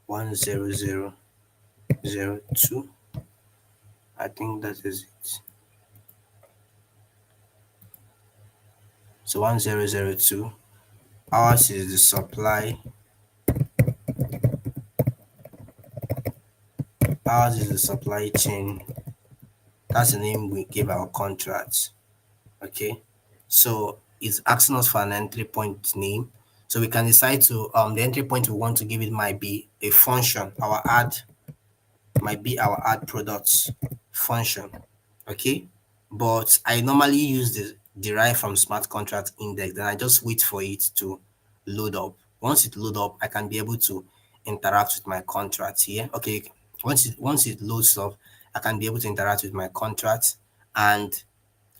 10002. I think that is it. So 1002. Ours is the supply. Ours is the supply chain. That's the name we give our contracts. Okay. So it's asking us for an entry point name. So we can decide to the entry point we want to give it might be a function. Our ad might be our ad products function. Okay. But I normally use the derive from smart contract index, and I just wait for it to load up. Once it load up, I can be able to interact with my contract here. Okay. Once it loads up, I can be able to interact with my contract, and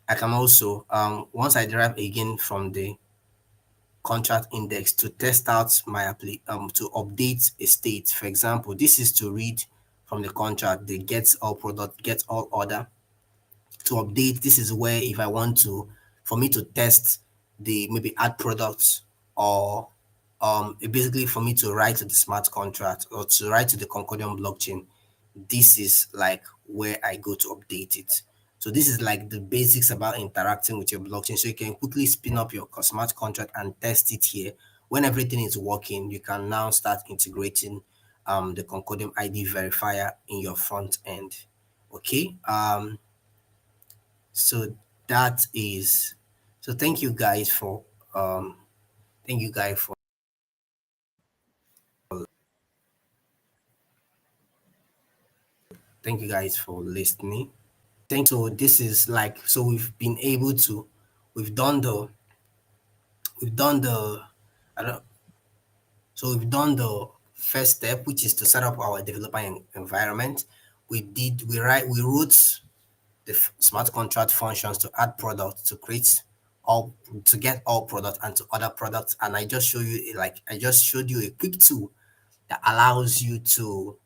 I can also once I derive again from the contract index to test out my to update a state. For example, this is to read from the contract the get all product, get all order. To update, this is where if I want to for me to test the maybe add products, or basically for me to write to the smart contract or to write to the Concordium blockchain, this is like where I go to update it. So this is like the basics about interacting with your blockchain. So you can quickly spin up your smart contract and test it here. When everything is working, you can now start integrating the Concordium ID verifier in your front end. Okay. So that is so um thank you guys for thank you guys for listening. So this is like so we've done the we've done the I don't so we've done the first step, which is to set up our developer environment. We wrote the smart contract functions to add products, to create all to get all products and to other products. And I just showed you a quick tool that allows you to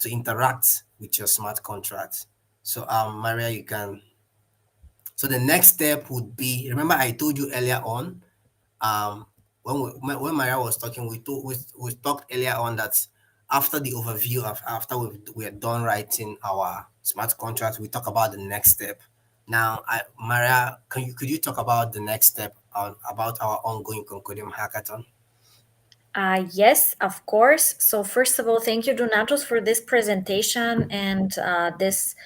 interact with your smart contract. So Maria, you can so the next step would be, remember I told you earlier on, um when Maria was talking, we talked earlier on that after the overview of after we're done writing our smart contract, we talk about the next step. Now Maria, could you talk about the next step on about our ongoing Concordium hackathon? Yes, of course. So, first of all, thank you, Donatos, for this presentation and this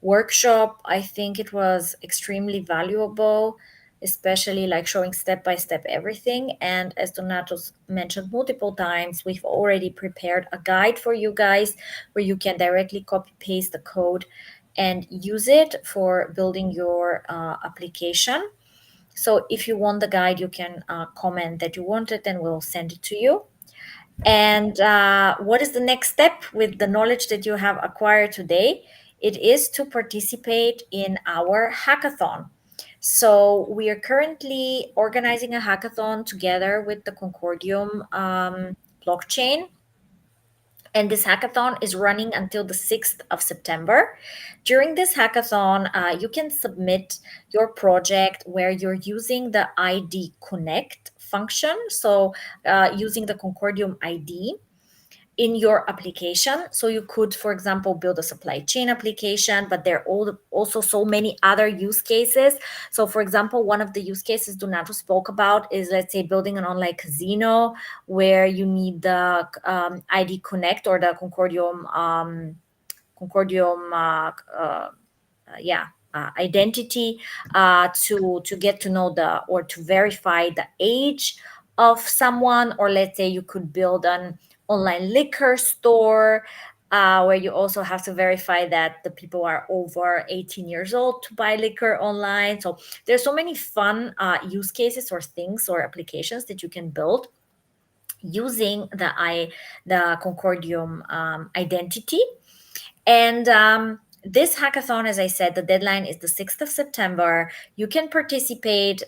workshop. I think it was extremely valuable, especially like showing step by step everything. And as Donatos mentioned multiple times, we've already prepared a guide for you guys where you can directly copy paste the code and use it for building your application. So if you want the guide, you can comment that you want it and we'll send it to you. And what is the next step with the knowledge that you have acquired today? It is to participate in our hackathon. So we are currently organizing a hackathon together with the Concordium blockchain, and this hackathon is running until the 6th of September. During this hackathon, you can submit your project where you're using the ID Connect function. So, using the Concordium ID in your application. So you could, for example, build a supply chain application, but there are also so many other use cases. So, for example, one of the use cases Donato spoke about is, let's say, building an online casino where you need the ID Connect or the Concordium identity to get to know the or to verify the age of someone, or let's say you could build an online liquor store where you also have to verify that the people are over 18 years old to buy liquor online. So there's so many fun use cases or things or applications that you can build using the Concordium identity. And this hackathon, as I said, the deadline is the 6th of September. You can participate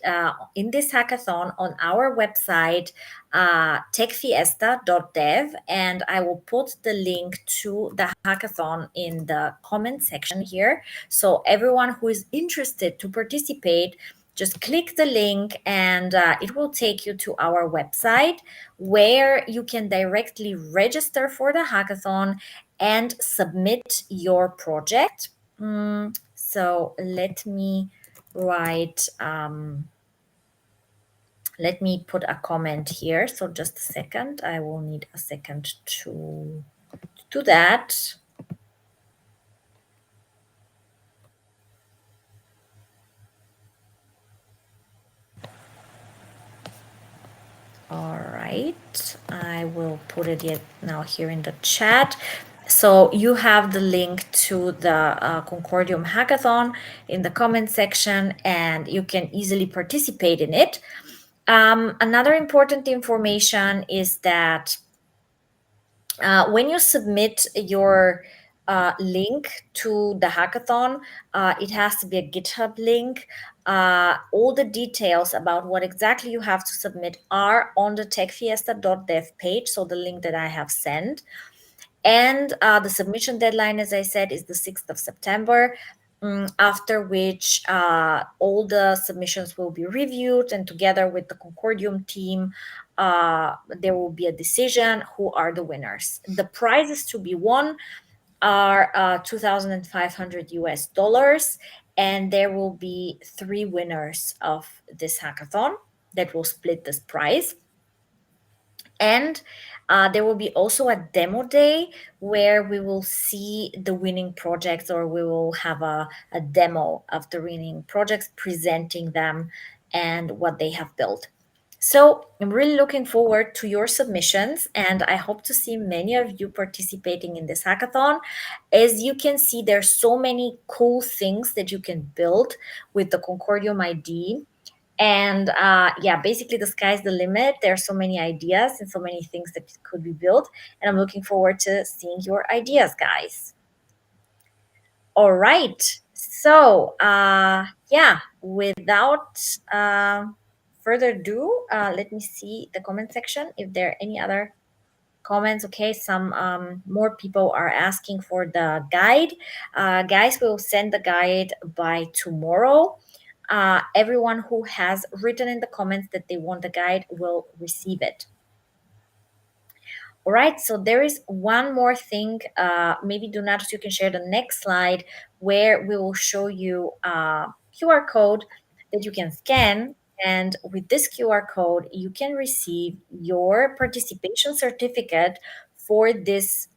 in this hackathon on our website, techfiesta.dev, and I will put the link to the hackathon in the comment section here. So everyone who is interested to participate Just click the link and it will take you to our website where you can directly register for the hackathon and submit your project. So write, let me put a comment here. So just a second. I will need a second to do that. All right, I will put it yet now here in the chat. So you have the link to the Concordium hackathon in the comment section, and you can easily participate in it. Another important information is that when you submit your link to the hackathon, it has to be a GitHub link. All the details about what exactly you have to submit are on the techfiesta.dev page, so the link that I have sent. And the submission deadline, as I said, is the 6th of September, after which all the submissions will be reviewed, and together with the Concordium team, there will be a decision who are the winners. The prizes to be won are 2,500 US dollars, and there will be 3 winners of this hackathon that will split this prize. And there will be also a demo day where we will see the winning projects, or we will have a demo of the winning projects, presenting them and what they have built. So I'm really looking forward to your submissions, and I hope to see many of you participating in this hackathon. As you can see, there's so many cool things that you can build with the Concordium ID. And yeah, basically the sky's the limit. There are so many ideas and so many things that could be built, and I'm looking forward to seeing your ideas, guys. All right, so yeah, without further ado, let me see the comment section if there are any other comments. Okay, some more people are asking for the guide. Guys, we'll send the guide by tomorrow. Everyone who has written in the comments that they want the guide will receive it. All right, so there is one more thing. Maybe Donatus, you can share the next slide where we will show you a QR code that you can scan. And with this QR code, you can receive your participation certificate for this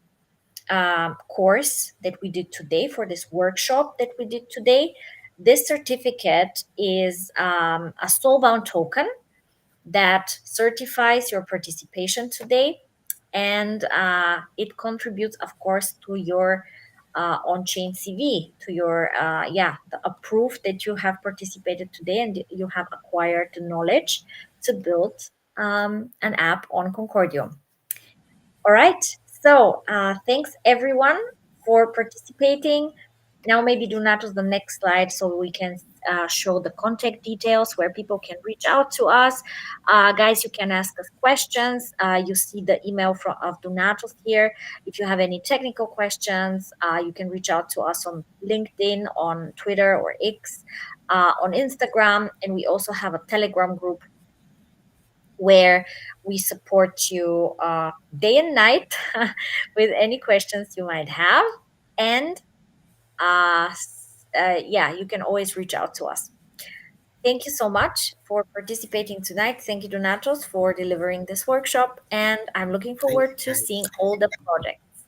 course that we did today, for this workshop that we did today. This certificate is a soulbound token that certifies your participation today, and it contributes, of course, to your on-chain CV, to your a proof that you have participated today and you have acquired the knowledge to build an app on Concordium. All right. So thanks everyone for participating. Now maybe do not the next slide so we can show the contact details where people can reach out to us. Guys, you can ask us questions. You see the email of Donatus here. If you have any technical questions, you can reach out to us on LinkedIn, on Twitter or X, on Instagram. And we also have a Telegram group where we support you day and night with any questions you might have. And yeah, you can always reach out to us. Thank you so much for participating tonight. Thank you, Donatos, for delivering this workshop. And I'm looking Thank forward you, to guys. seeing all the projects.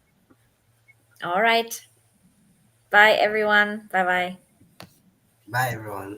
All right. Bye, everyone. Bye bye. Bye, everyone.